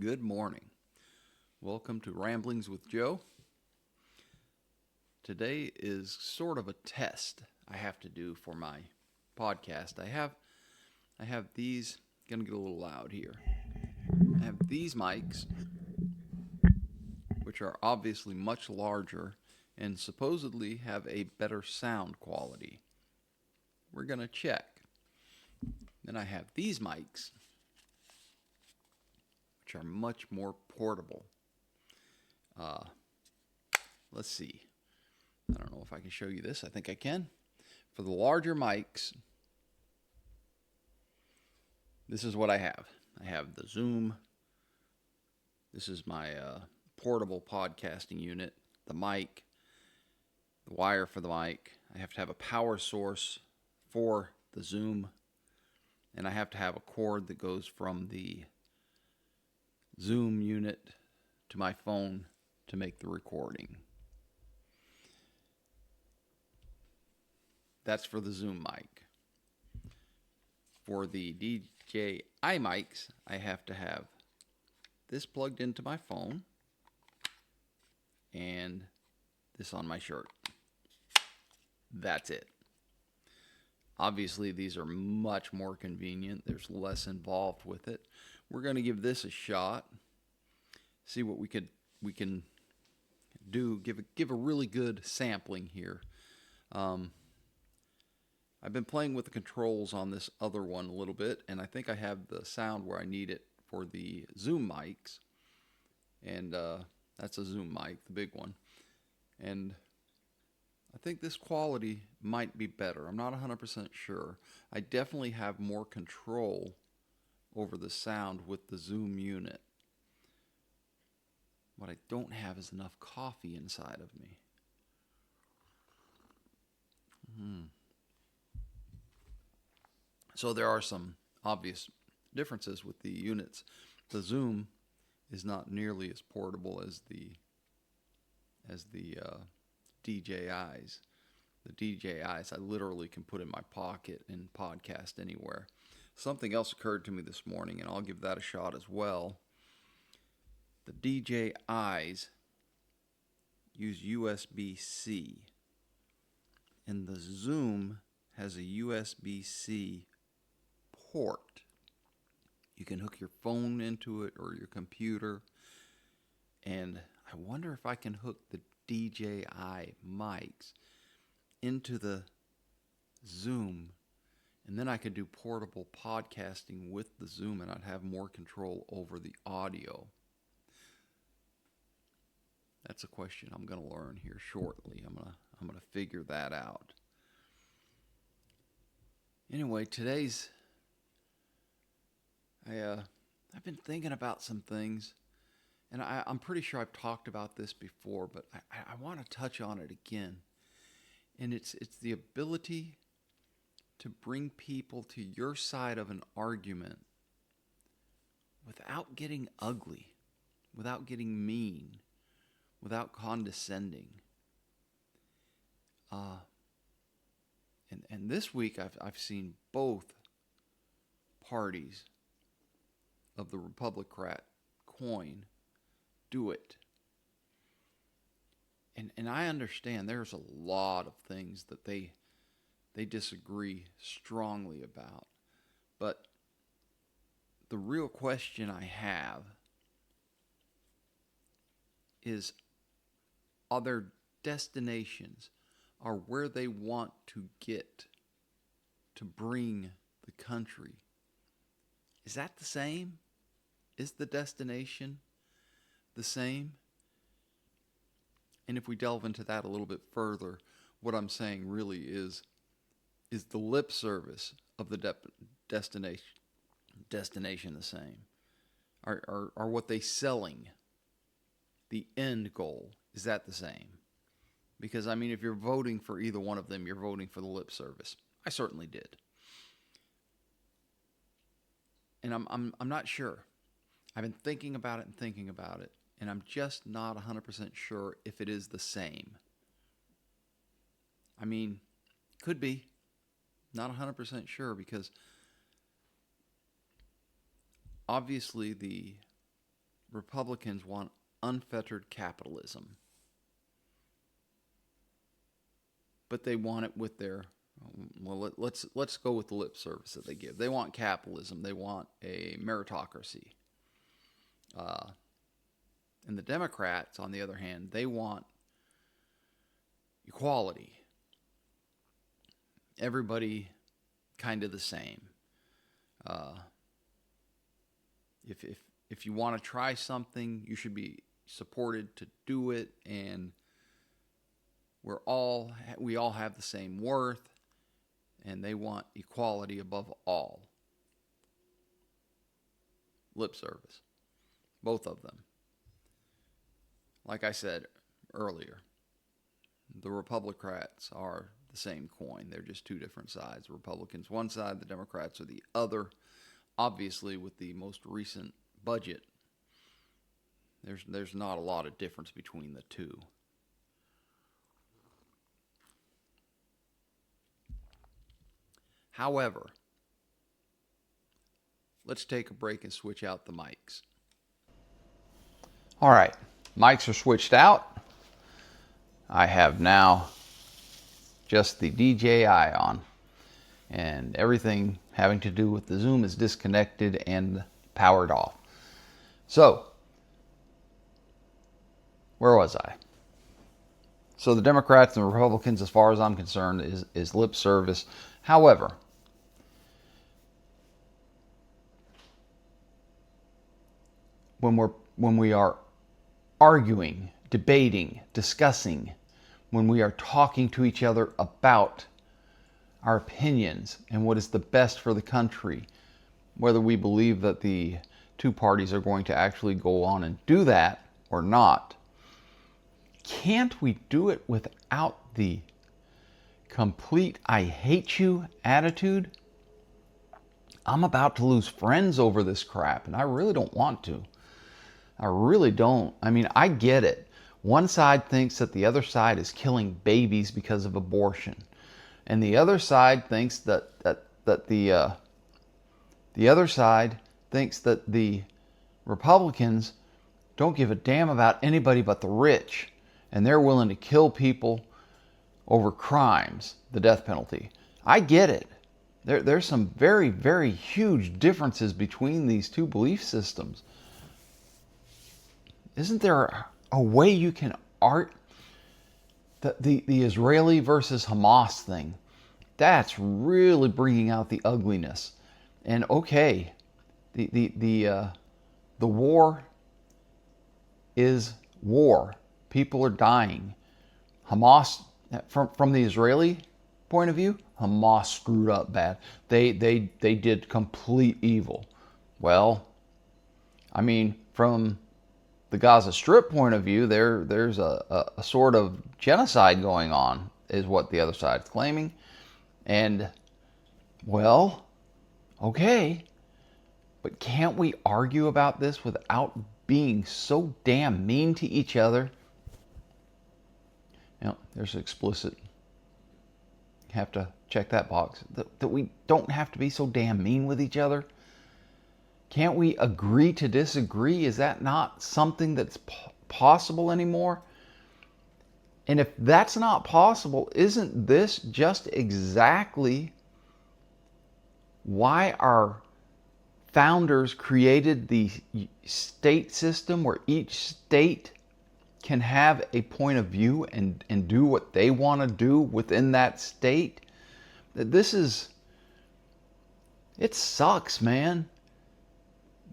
Good morning. Welcome to Ramblings with Joe. Today is sort of a test I have to do for my podcast. I have these, gonna get a little loud here. I have these mics, which are obviously much larger and supposedly have a better sound quality. We're gonna check. Then I have these mics, which are much more portable. Let's see. I don't know if I can show you this. I think I can. For the larger mics, this is what I have. I have the Zoom. This is my portable podcasting unit. The mic, the wire for the mic. I have to have a power source for the Zoom. And I have to have a cord that goes from the Zoom unit to my phone to make the recording. That's for the Zoom mic. For the DJI mics, I have to have this plugged into my phone and this on my shirt. That's it. Obviously, these are much more convenient. There's less involved with it. We're going to give this a shot. See what we can do. Give a really good sampling here. I've been playing with the controls on this other one a little bit, and I think I have the sound where I need it for the Zoom mics. And that's a Zoom mic, the big one. And I think this quality might be better. I'm not 100% sure. I definitely have more control over the sound with the Zoom unit. What I don't have is enough coffee inside of me. So there are some obvious differences with the units. The Zoom is not nearly as portable as the DJIs. The DJIs I literally can put in my pocket and podcast anywhere. Something else occurred to me this morning, and I'll give that a shot as well. The DJIs use USB-C, and the Zoom has a USB-C port. You can hook your phone into it or your computer. And I wonder if I can hook the DJI mics into the Zoom, and then I could do portable podcasting with the Zoom, and I'd have more control over the audio. That's a question I'm going to learn here shortly. I'm going to figure that out. Anyway, I've been thinking about some things, and I'm pretty sure I've talked about this before, but I want to touch on it again. And it's the ability to bring people to your side of an argument without getting ugly, without getting mean, without condescending. And this week I've seen both parties of the Republican coin do it. And I understand there's a lot of things that they disagree strongly about. But the real question I have is, are their destinations, are where they want to get to bring the country, is that the same? Is the destination the same? And if we delve into that a little bit further, what I'm saying really is the lip service of the destination the same? Are what they selling, the end goal, is that the same? Because, I mean, if you're voting for either one of them, you're voting for the lip service. I certainly did. And I'm not sure. I've been thinking about it, and I'm just not 100% sure if it is the same. I mean, could be. Not 100% sure, because obviously the Republicans want unfettered capitalism. But they want it with their, well, let's go with the lip service that they give. They want capitalism. They want a meritocracy. And the Democrats, on the other hand, they want equality. Everybody kind of the same. If you want to try something, you should be supported to do it, and we all have the same worth, and they want equality above all. Lip service. Both of them. Like I said earlier, the Republicans are the same coin. They're just two different sides. The Republicans one side, the Democrats are the other. Obviously, with the most recent budget, there's not a lot of difference between the two. However, let's take a break and switch out the mics. All right, mics are switched out. I have now just the DJI on, and everything having to do with the Zoom is disconnected and powered off. So, where was I? So the Democrats and the Republicans, as far as I'm concerned, is lip service. However, when we are arguing, debating, discussing, when we are talking to each other about our opinions and what is the best for the country, whether we believe that the two parties are going to actually go on and do that or not, can't we do it without the complete I hate you attitude? I'm about to lose friends over this crap, and I really don't want to. I really don't. I mean, I get it. One side thinks that the other side is killing babies because of abortion, and the other side thinks that the other side thinks that the Republicans don't give a damn about anybody but the rich, and they're willing to kill people over crimes, the death penalty. I get it. There's some very, very huge differences between these two belief systems. Isn't there a way you can the Israeli versus Hamas thing? That's really bringing out the ugliness. And okay, the war is war. People are dying. Hamas, from the Israeli point of view, Hamas screwed up bad. They did complete evil. Well, I mean, from the Gaza Strip point of view, there's a sort of genocide going on, is what the other side's claiming. And, well, okay, but can't we argue about this without being so damn mean to each other? You know, there's explicit. You have to check that box. That we don't have to be so damn mean with each other. Can't we agree to disagree? Is that not something that's possible anymore? And if that's not possible, isn't this just exactly why our founders created the state system, where each state can have a point of view and do what they want to do within that state? It sucks, man.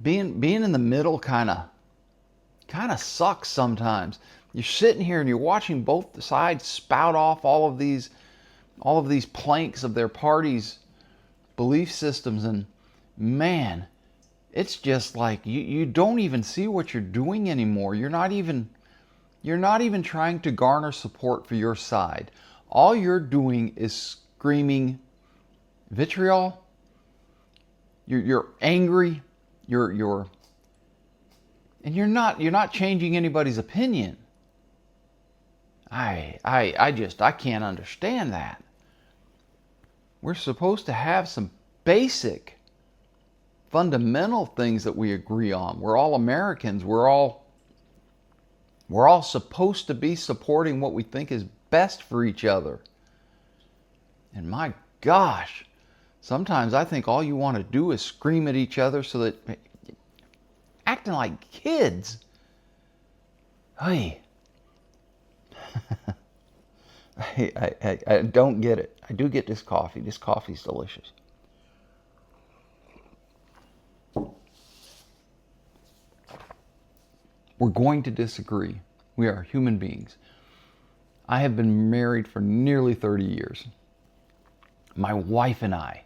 Being in the middle kind of sucks sometimes. You're sitting here and you're watching both sides spout off all of these planks of their party's belief systems, and man, it's just like you don't even see what you're doing anymore. You're not even trying to garner support for your side. All you're doing is screaming vitriol. You're angry. You're not changing anybody's opinion. I can't understand that. We're supposed to have some basic fundamental things that we agree on. We're all Americans. We're all supposed to be supporting what we think is best for each other. And my gosh, sometimes I think all you want to do is scream at each other so that acting like kids. Hey. I don't get it. I do get this coffee. This coffee's delicious. We're going to disagree. We are human beings. I have been married for nearly 30 years. My wife and I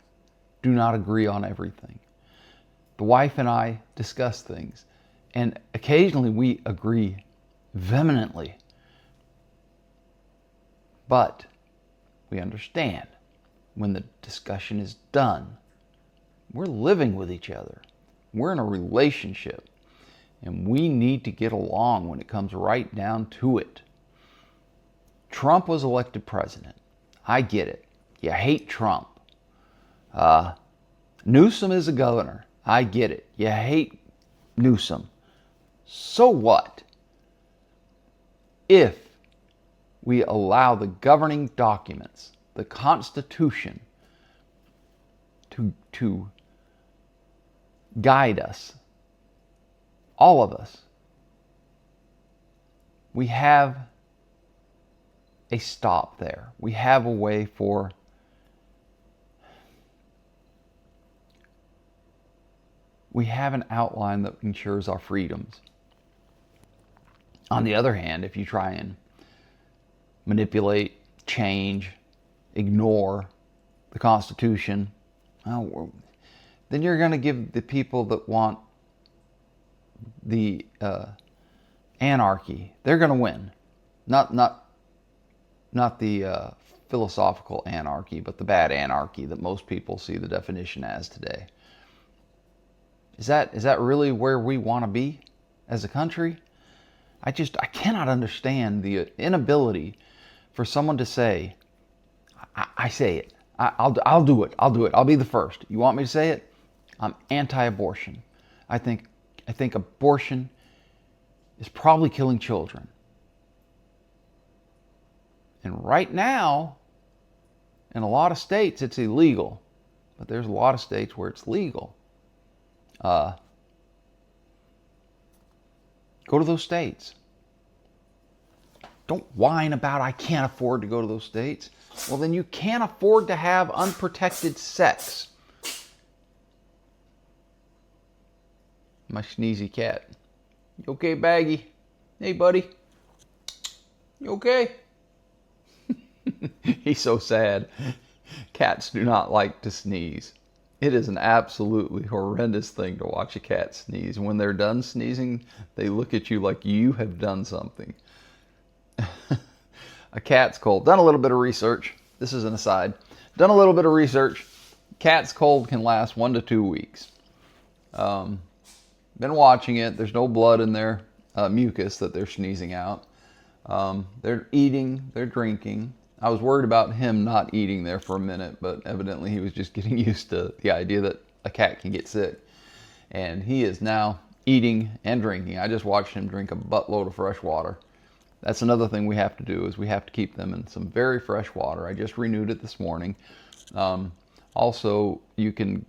do not agree on everything. The wife and I discuss things, and occasionally we agree vehemently. But we understand when the discussion is done, we're living with each other. We're in a relationship, and we need to get along when it comes right down to it. Trump was elected president. I get it. You hate Trump. Newsom is a governor. I get it. You hate Newsom. So what? If we allow the governing documents, the Constitution, to guide us, all of us, we have a stop there. We have a way for we have an outline that ensures our freedoms. On the other hand, if you try and manipulate, change, ignore the Constitution, well, then you're going to give the people that want the anarchy, they're going to win. Not the philosophical anarchy, but the bad anarchy that most people see the definition as today. Is that really where we want to be as a country? I cannot understand the inability for someone to say, I say it. I'll do it. I'll do it. I'll be the first. You want me to say it? I'm anti-abortion. I think abortion is probably killing children. And right now, in a lot of states, it's illegal. But there's a lot of states where it's legal. Go to those states. Don't whine about I can't afford to go to those states. Well, then you can't afford to have unprotected sex. My sneezy cat. You okay, Baggy? Hey, buddy. You okay? He's so sad. Cats do not like to sneeze. It is an absolutely horrendous thing to watch a cat sneeze. When they're done sneezing, they look at you like you have done something. A cat's cold. Done a little bit of research. This is an aside. Done a little bit of research. Cat's cold can last 1 to 2 weeks. Been watching it. There's no blood in their mucus that they're sneezing out. They're eating. They're drinking. I was worried about him not eating there for a minute, but evidently he was just getting used to the idea that a cat can get sick. And he is now eating and drinking. I just watched him drink a buttload of fresh water. That's another thing we have to do, is we have to keep them in some very fresh water. I just renewed it this morning. Also, you can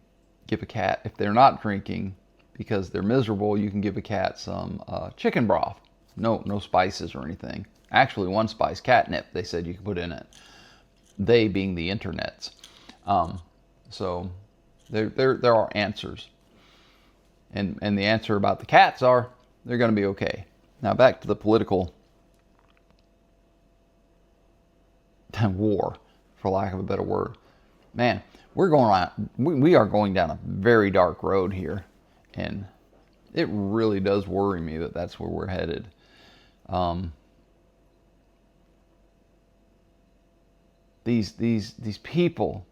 give a cat, if they're not drinking because they're miserable, you can give a cat some chicken broth. No spices or anything. Actually, one spice, catnip, they said you could put in it. They being the internets. So there are answers. And the answer about the cats are, they're going to be okay. Now back to the political war, for lack of a better word. Man, we are going down a very dark road here. And it really does worry me that that's where we're headed. These people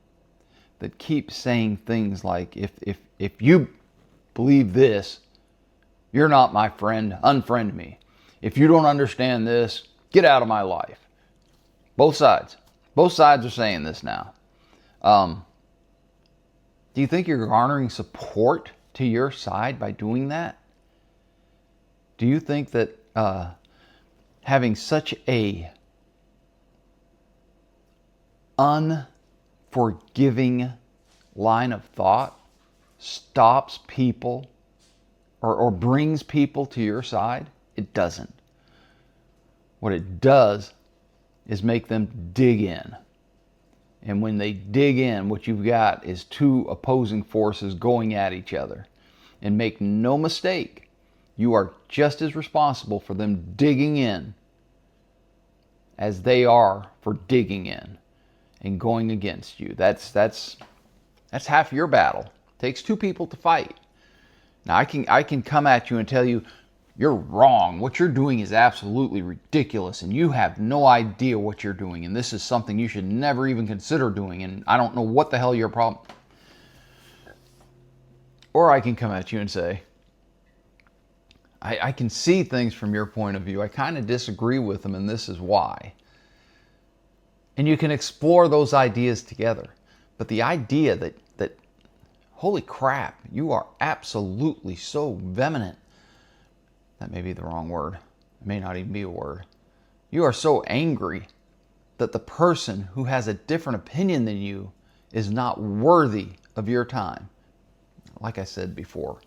that keep saying things like, if you believe this, you're not my friend, unfriend me. If you don't understand this, get out of my life. Both sides are saying this now. Do you think you're garnering support to your side by doing that? Do you think that having such a unforgiving line of thought stops people or brings people to your side? It doesn't. What it does is make them dig in. And when they dig in, what you've got is two opposing forces going at each other. And make no mistake, you are just as responsible for them digging in as they are for digging in and going against you. That's half your battle. It takes two people to fight. Now I can come at you and tell you, you're wrong. What you're doing is absolutely ridiculous, and you have no idea what you're doing, and this is something you should never even consider doing, and I don't know what the hell your problem. Or I can come at you and say, I can see things from your point of view. I kind of disagree with them, and this is why. And you can explore those ideas together. But the idea that holy crap, you are absolutely so vehement. That may be the wrong word. It may not even be a word. You are so angry that the person who has a different opinion than you is not worthy of your time. Like I said before,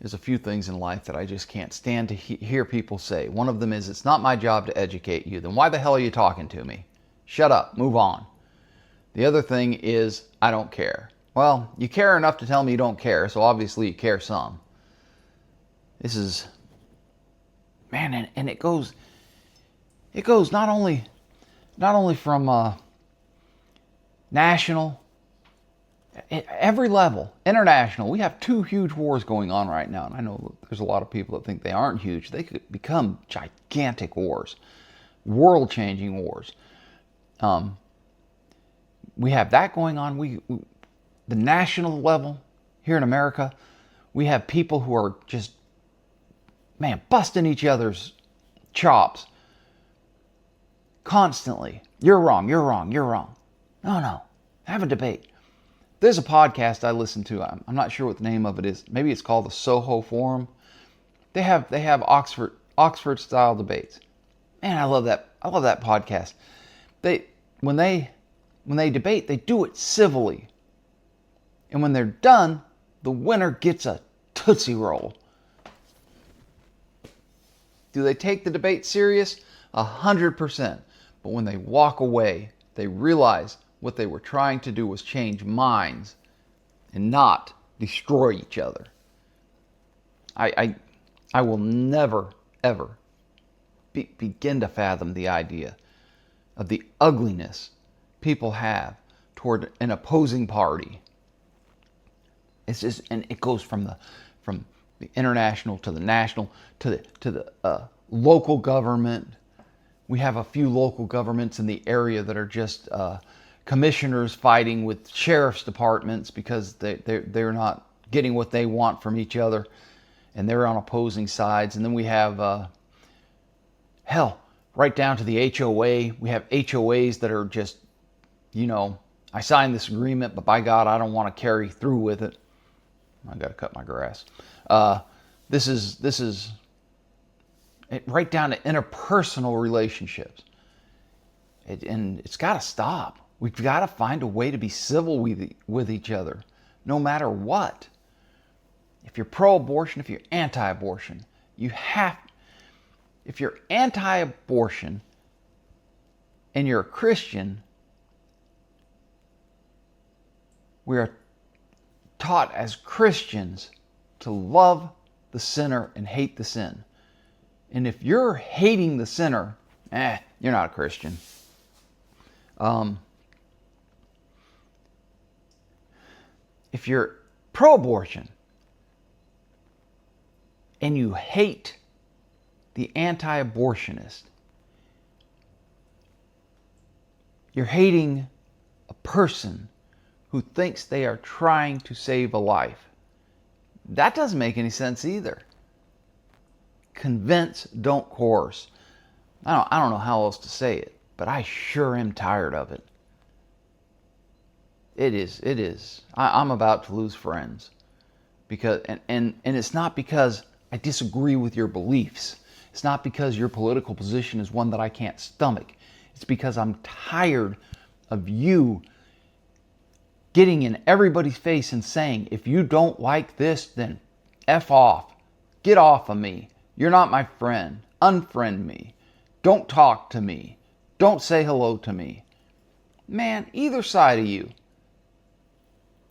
there's a few things in life that I just can't stand to hear people say. One of them is, it's not my job to educate you. Then why the hell are you talking to me? Shut up, move on. The other thing is, I don't care. Well, you care enough to tell me you don't care, so obviously you care some. This is, man, and it goes not only from national, at every level, international. We have two huge wars going on right now, and I know there's a lot of people that think they aren't huge. They could become gigantic wars, world-changing wars. We have that going on. The national level here in America, we have people who are just, man, busting each other's chops constantly. You're wrong, you're wrong, you're wrong. No, have a debate. There's a podcast I listen to. I'm not sure what the name of it is. Maybe it's called the Soho Forum. They have Oxford style debates. Man, I love that podcast. When they debate, they do it civilly. And when they're done, the winner gets a Tootsie Roll. Do they take the debate serious? 100%. But when they walk away, they realize what they were trying to do was change minds and not destroy each other. I will never, ever begin to fathom the idea of the ugliness people have toward an opposing party. It's just, and it goes from the international to the national to the local government. We have a few local governments in the area that are just commissioners fighting with sheriff's departments because they're not getting what they want from each other, and they're on opposing sides. And then we have hell, right down to the HOA. We have HOAs that are just, I signed this agreement, but by God, I don't want to carry through with it. I got to cut my grass. This is right down to interpersonal relationships. And it's got to stop. We've got to find a way to be civil with each other, no matter what. If you're pro-abortion, if you're anti-abortion, if you're anti-abortion and you're a Christian, we are taught as Christians to love the sinner and hate the sin. And if you're hating the sinner, you're not a Christian. If you're pro-abortion and you hate the anti-abortionist, you're hating a person who thinks they are trying to save a life. That doesn't make any sense either. Convince, don't coerce. I don't know how else to say it, but I sure am tired of it. It is. I'm about to lose friends. because and it's not because I disagree with your beliefs. It's not because your political position is one that I can't stomach. It's because I'm tired of you getting in everybody's face and saying, if you don't like this, then F off. Get off of me. You're not my friend. Unfriend me. Don't talk to me. Don't say hello to me. Man, either side of you.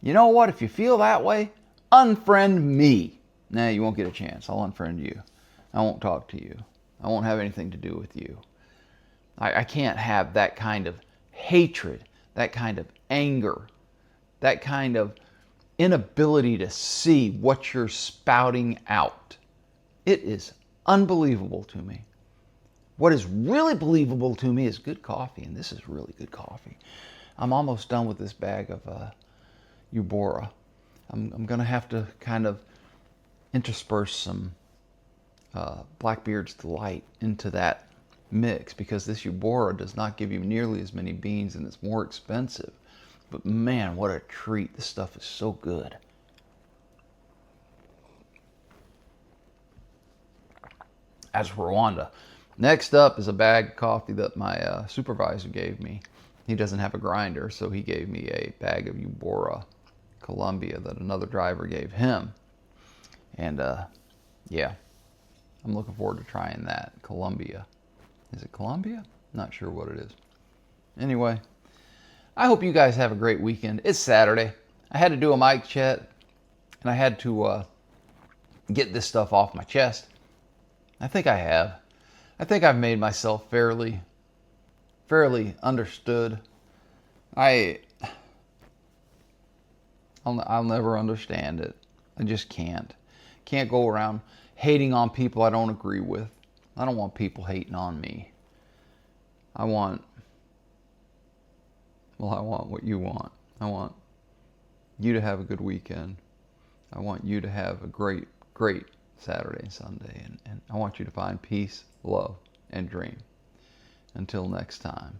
You know what? If you feel that way, unfriend me. Nah, you won't get a chance. I'll unfriend you. I won't talk to you. I won't have anything to do with you. I can't have that kind of hatred, that kind of anger, that kind of inability to see what you're spouting out. It is unbelievable to me. What is really believable to me is good coffee, and this is really good coffee. I'm almost done with this bag of Eubora. I'm going to have to kind of intersperse some Blackbeard's Delight into that mix, because this Eubora does not give you nearly as many beans and it's more expensive. But man, what a treat. This stuff is so good. As for Rwanda, next up is a bag of coffee that my supervisor gave me. He doesn't have a grinder, so he gave me a bag of Eubora Columbia that another driver gave him. And yeah, I'm looking forward to trying that. Columbia. Is it Columbia? Not sure what it is. Anyway, I hope you guys have a great weekend. It's Saturday. I had to do a mic chat, and I had to get this stuff off my chest. I think I have. I think I've made myself fairly understood. I'll never understand it. I just can't. Can't go around hating on people I don't agree with. I don't want people hating on me. I want what you want. I want you to have a good weekend. I want you to have a great Saturday and Sunday. And I want you to find peace, love, and dream. Until next time.